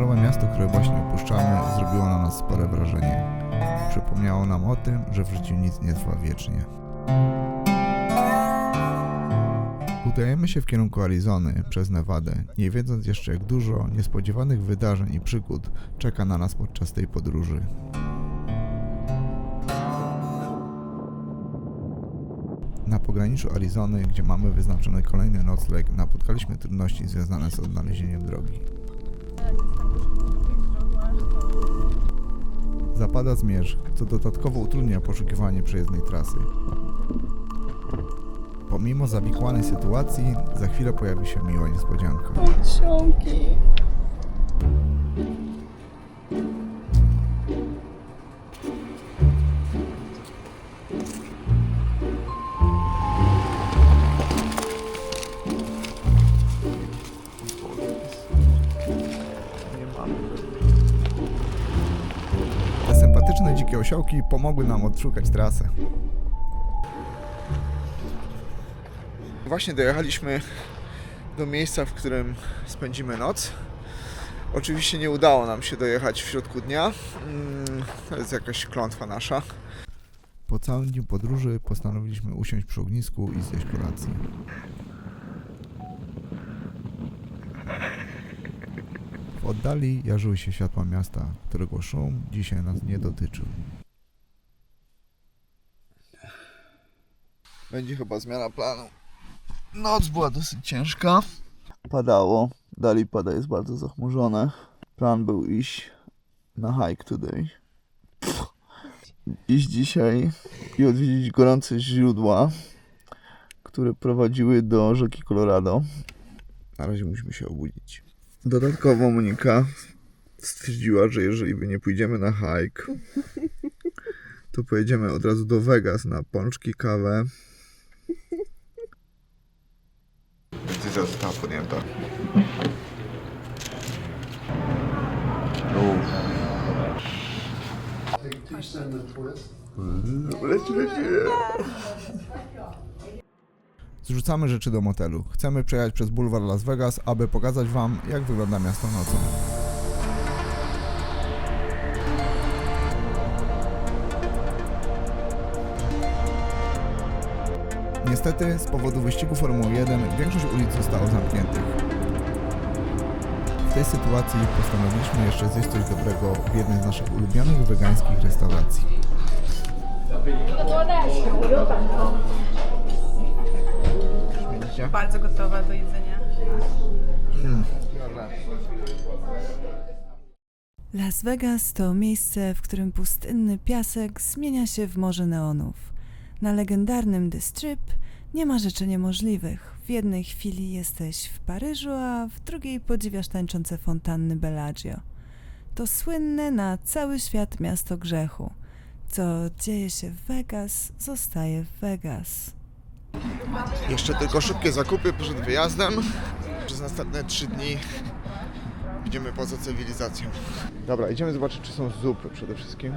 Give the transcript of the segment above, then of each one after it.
Zmarłe miasto, które właśnie opuszczamy, zrobiło na nas spore wrażenie. Przypomniało nam o tym, że w życiu nic nie trwa wiecznie. Udajemy się w kierunku Arizony przez Nevadę, nie wiedząc jeszcze, jak dużo niespodziewanych wydarzeń i przygód czeka na nas podczas tej podróży. Na pograniczu Arizony, gdzie mamy wyznaczony kolejny nocleg, napotkaliśmy trudności związane z odnalezieniem drogi. Zapada zmierzch, co dodatkowo utrudnia poszukiwanie przejezdnej trasy. Pomimo zawikłanej sytuacji, za chwilę pojawi się miła niespodzianka. Psiąki. Te sympatyczne dzikie osiołki pomogły nam odszukać trasę. Właśnie dojechaliśmy do miejsca, w którym spędzimy noc. Oczywiście nie udało nam się dojechać w środku dnia. To jest jakaś klątwa nasza. Po całym dniu podróży postanowiliśmy usiąść przy ognisku i zjeść kolację. W oddali jarzyły się światła miasta, którego szum dzisiaj nas nie dotyczył. Będzie chyba zmiana planu. Noc była dosyć ciężka. Padało. Dalej pada, jest bardzo zachmurzone. Plan był iść na hike today. Iść dzisiaj i odwiedzić gorące źródła, które prowadziły do rzeki Colorado. Na razie musimy się obudzić. Dodatkowo Monika stwierdziła, że jeżeli by nie pójdziemy na hike, to pojedziemy od razu do Vegas na pączki, kawę. Decyzja została podjęta. Zrzucamy rzeczy do motelu. Chcemy przejechać przez bulwar Las Vegas, aby pokazać wam, jak wygląda miasto nocą. Niestety, z powodu wyścigu Formuły 1 większość ulic zostało zamkniętych. W tej sytuacji postanowiliśmy jeszcze zjeść coś dobrego w jednej z naszych ulubionych wegańskich restauracji. Bardzo gotowa do jedzenia. Las Vegas to miejsce, w którym pustynny piasek zmienia się w morze neonów. Na legendarnym The Strip nie ma rzeczy niemożliwych. W jednej chwili jesteś w Paryżu, a w drugiej podziwiasz tańczące fontanny Bellagio. To słynne na cały świat miasto grzechu. Co dzieje się w Vegas, zostaje w Vegas. Jeszcze tylko szybkie zakupy przed wyjazdem. Przez następne 3 dni idziemy poza cywilizacją. Dobra, idziemy zobaczyć, czy są zupy przede wszystkim.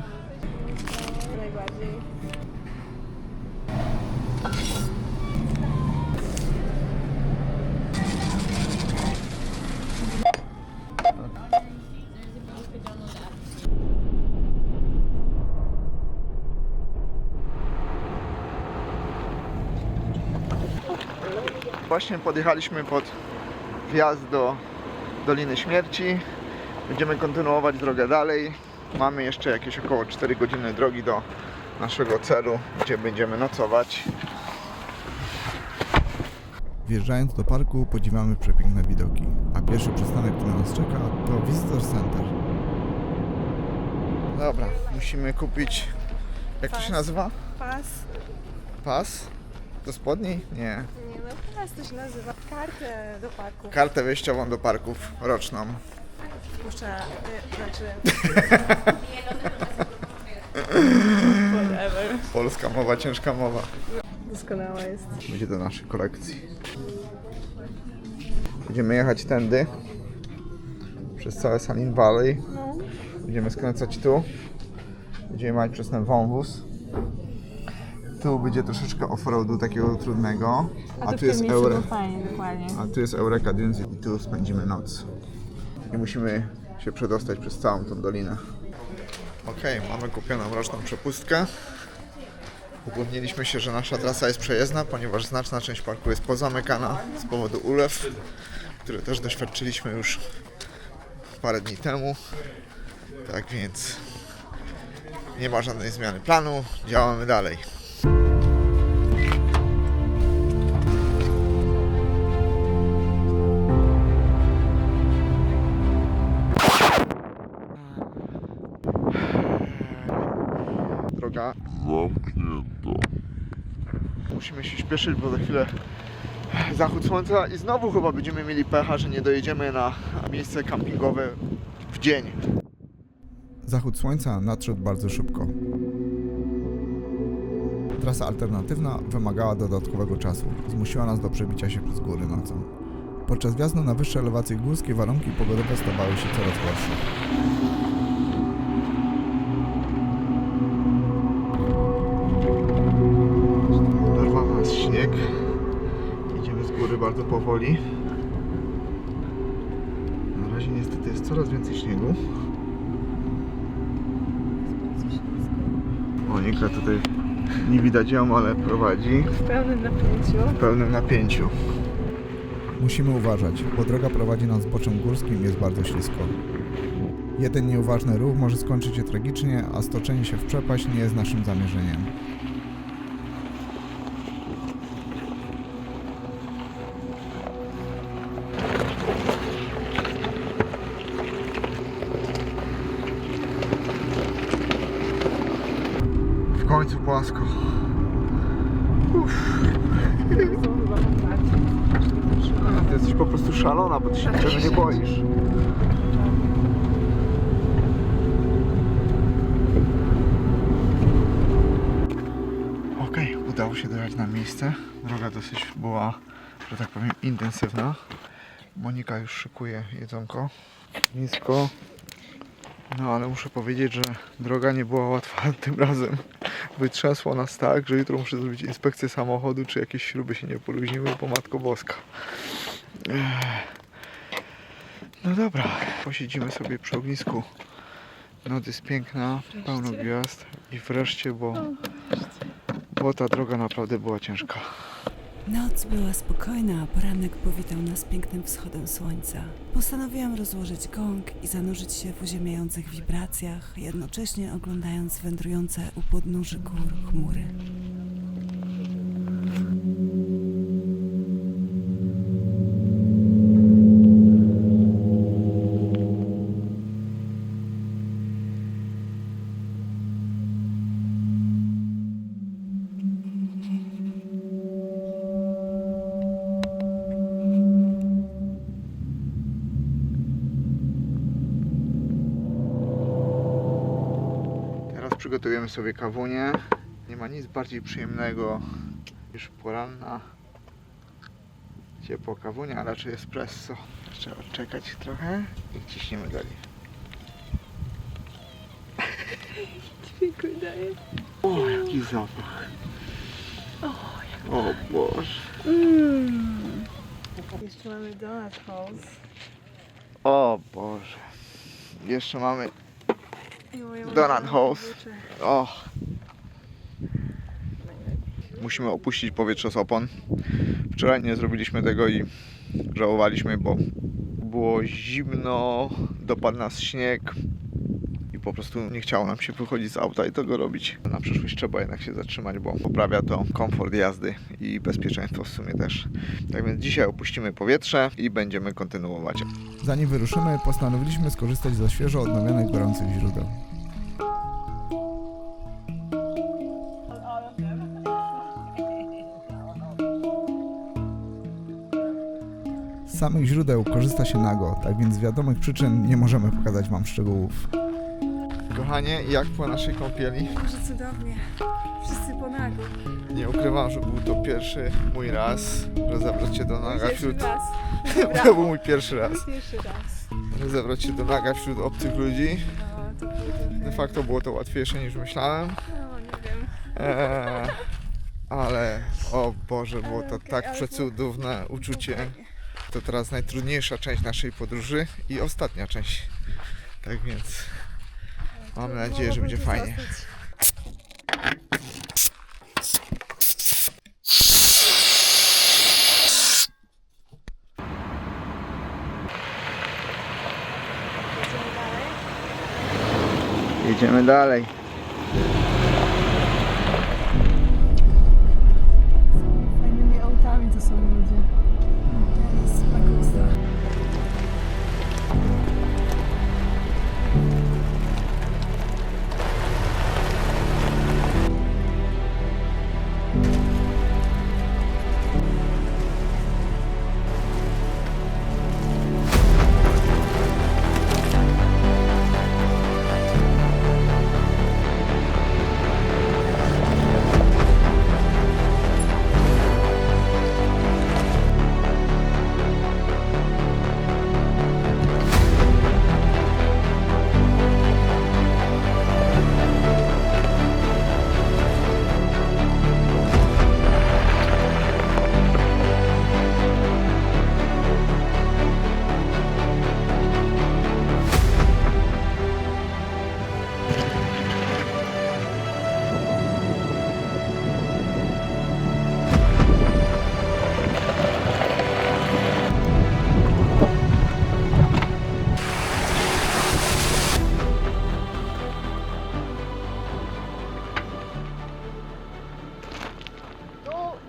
Najbardziej. Właśnie podjechaliśmy pod wjazd do Doliny Śmierci. Będziemy kontynuować drogę dalej. Mamy jeszcze jakieś około 4 godziny drogi do naszego celu, gdzie będziemy nocować. Wjeżdżając do parku podziwiamy przepiękne widoki, a pierwszy przystanek, który nas czeka, to Visitor Center. Dobra, musimy kupić... Jak to się nazywa? Pas. Pas? Do spodni? Nie. Nie no, pas to się nazywa. Kartę do parku. Kartę wejściową do parków roczną. Puszcza, whatever. Polska mowa, ciężka mowa. Doskonała jest. Będzie do naszej kolekcji. Będziemy jechać tędy przez całe Saline Valley. No. Będziemy skręcać tu. Będziemy jechać przez ten wąwóz. Tu będzie troszeczkę off-roadu takiego trudnego. A tu jest fajnie, dokładnie. A tu jest Eureka Dunes i tu spędzimy noc. I musimy się przedostać przez całą tą dolinę. Okej, mamy kupioną roczną przepustkę. Upewniliśmy się, że nasza trasa jest przejezdna, ponieważ znaczna część parku jest pozamykana z powodu ulew, które też doświadczyliśmy już parę dni temu. Tak więc nie ma żadnej zmiany planu, działamy dalej. Droga zamknięta. Musimy się śpieszyć, bo za chwilę zachód słońca i znowu chyba będziemy mieli pecha, że nie dojedziemy na miejsce kampingowe w dzień. Zachód słońca nadszedł bardzo szybko. Trasa alternatywna wymagała dodatkowego czasu. Zmusiła nas do przebicia się przez góry nocą. Podczas wjazdu na wyższe elewacje górskie warunki pogodowe stawały się coraz gorsze. Dorwał nas śnieg. Idziemy z góry bardzo powoli. Na razie niestety jest coraz więcej śniegu. Monika tutaj nie widać ją, ale prowadzi W pełnym napięciu. w pełnym napięciu. Musimy uważać, bo droga prowadzi nas zboczem górskim i jest bardzo ślisko. Jeden nieuważny ruch może skończyć się tragicznie, a stoczenie się w przepaść nie jest naszym zamierzeniem. W końcu płasko. Ty jesteś po prostu szalona, bo ty się niczego nie boisz. Okej, udało się dojechać na miejsce. Droga dosyć była, że tak powiem, intensywna. Monika już szykuje jedzonko. Nisko. No ale muszę powiedzieć, że droga nie była łatwa tym razem. Wytrzęsło nas tak, że jutro muszę zrobić inspekcję samochodu, czy jakieś śruby się nie poluźniły, bo Matko Boska. No dobra, posiedzimy sobie przy ognisku. Noc jest piękna, pełno gwiazd i wreszcie, bo ta droga naprawdę była ciężka. Noc była spokojna, a poranek powitał nas pięknym wschodem słońca. Postanowiłam rozłożyć gong i zanurzyć się w uziemiających wibracjach, jednocześnie oglądając wędrujące u podnóży gór chmury. Przygotujemy sobie kawunię. Nie ma nic bardziej przyjemnego niż poranna ciepła kawunia, a raczej espresso. Trzeba czekać trochę i ciśniemy dalej. Dźwięku daje. O, jaki zapach. O Boże. Jeszcze mamy Donut House. O Boże. Jeszcze mamy I moje Donut House. słodycze. O. Musimy opuścić powietrze z opon. Wczoraj nie zrobiliśmy tego i żałowaliśmy, bo było zimno, dopadł nas śnieg i po prostu nie chciało nam się wychodzić z auta i tego robić. Na przyszłość trzeba jednak się zatrzymać, bo poprawia to komfort jazdy i bezpieczeństwo w sumie też. Tak więc dzisiaj opuścimy powietrze i będziemy kontynuować. Zanim wyruszymy, postanowiliśmy skorzystać ze świeżo odnowionych gorących źródeł. Z samych źródeł korzysta się nago, tak więc z wiadomych przyczyn nie możemy pokazać Wam szczegółów. Kochanie, jak po naszej kąpieli? Może cudownie. Wszyscy po nago. Nie ukrywam, że był to pierwszy mój raz, że zabrać się do naga Pierwszy wśród... raz. To był mój pierwszy raz. Pierwszy raz. Że zabrać się do naga wśród obcych ludzi. No, to było trochę... De facto było to łatwiejsze niż myślałem. No, nie wiem. Ale o Boże, było to Okej, tak ale przecudowne uczucie. Fajnie. To teraz najtrudniejsza część naszej podróży i ostatnia część. Tak więc mam nadzieję, że będzie fajnie. Jedziemy dalej. Fajnymi autami to są ludzie. Jest makusa.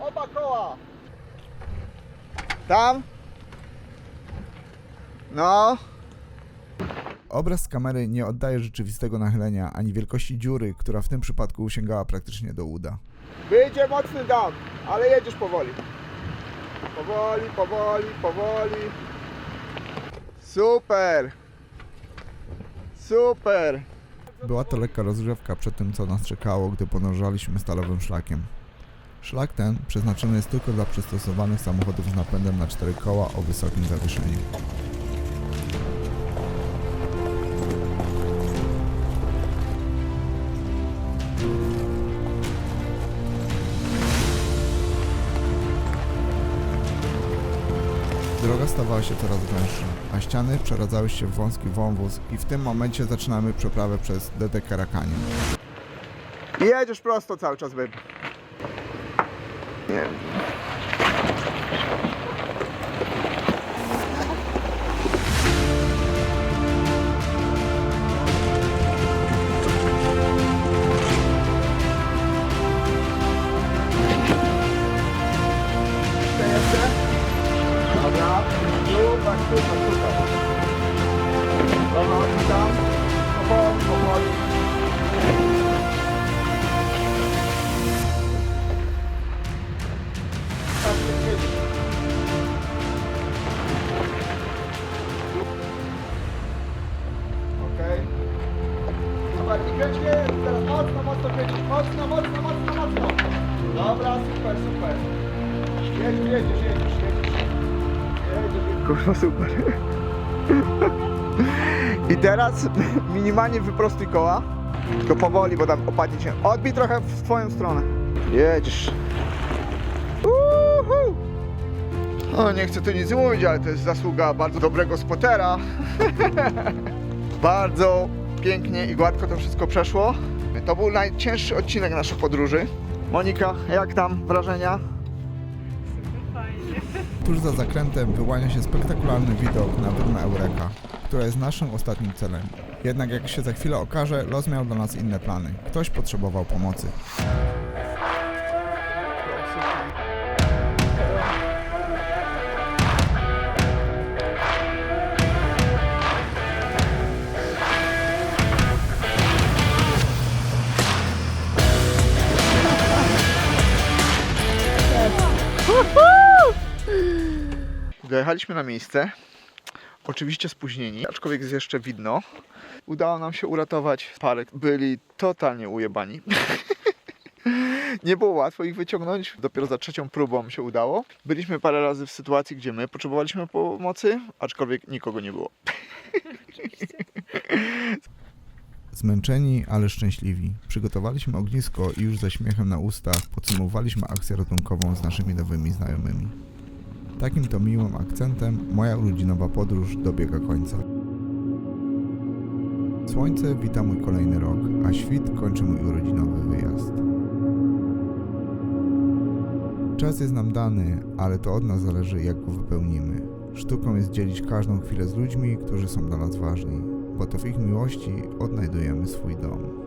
Oba koła! Tam? No. Obraz z kamery nie oddaje rzeczywistego nachylenia ani wielkości dziury, która w tym przypadku sięgała praktycznie do uda. Wyjdzie mocny dam, ale jedziesz powoli. Powoli, powoli, powoli. Super! Super! Była to lekka rozgrzewka przed tym, co nas czekało, gdy podążaliśmy stalowym szlakiem. Szlak ten przeznaczony jest tylko dla przystosowanych samochodów z napędem na 4 koła o wysokim zawieszeniu. Droga stawała się coraz węższa, a ściany przeradzały się w wąski wąwóz i w tym momencie zaczynamy przeprawę przez DD Canyon. I jedziesz prosto cały czas, baby. Nie. Jeszcze? Dobra. Super, super, super. Dobra, witam. Powoli, powoli. Okej. Super, i kręć teraz mocno, mocno kręcić. Mocno, mocno, mocno, mocno. Dobra, super, super. Jedziesz. Kurwa, super. I teraz minimalnie wyprostuj koła. Tylko powoli, bo tam opadnie cię. Odbij trochę w twoją stronę. Jedziesz. O, nie chcę tu nic mówić, ale to jest zasługa bardzo dobrego spotera. Bardzo pięknie i gładko to wszystko przeszło. To był najcięższy odcinek naszej podróży. Monika, jak tam wrażenia? Tuż za zakrętem wyłania się spektakularny widok na wydmę Eureka, która jest naszym ostatnim celem. Jednak jak się za chwilę okaże, los miał dla nas inne plany. Ktoś potrzebował pomocy. Dojechaliśmy na miejsce, oczywiście spóźnieni, aczkolwiek jest jeszcze widno. Udało nam się uratować parę, byli totalnie ujebani. Nie było łatwo ich wyciągnąć, dopiero za trzecią próbą się udało. Byliśmy parę razy w sytuacji, gdzie my potrzebowaliśmy pomocy, aczkolwiek nikogo nie było. Zmęczeni, ale szczęśliwi. Przygotowaliśmy ognisko i już ze śmiechem na ustach podsumowaliśmy akcję ratunkową z naszymi nowymi znajomymi. Takim to miłym akcentem moja urodzinowa podróż dobiega końca. Słońce wita mój kolejny rok, a świt kończy mój urodzinowy wyjazd. Czas jest nam dany, ale to od nas zależy, jak go wypełnimy. Sztuką jest dzielić każdą chwilę z ludźmi, którzy są dla nas ważni, bo to w ich miłości odnajdujemy swój dom.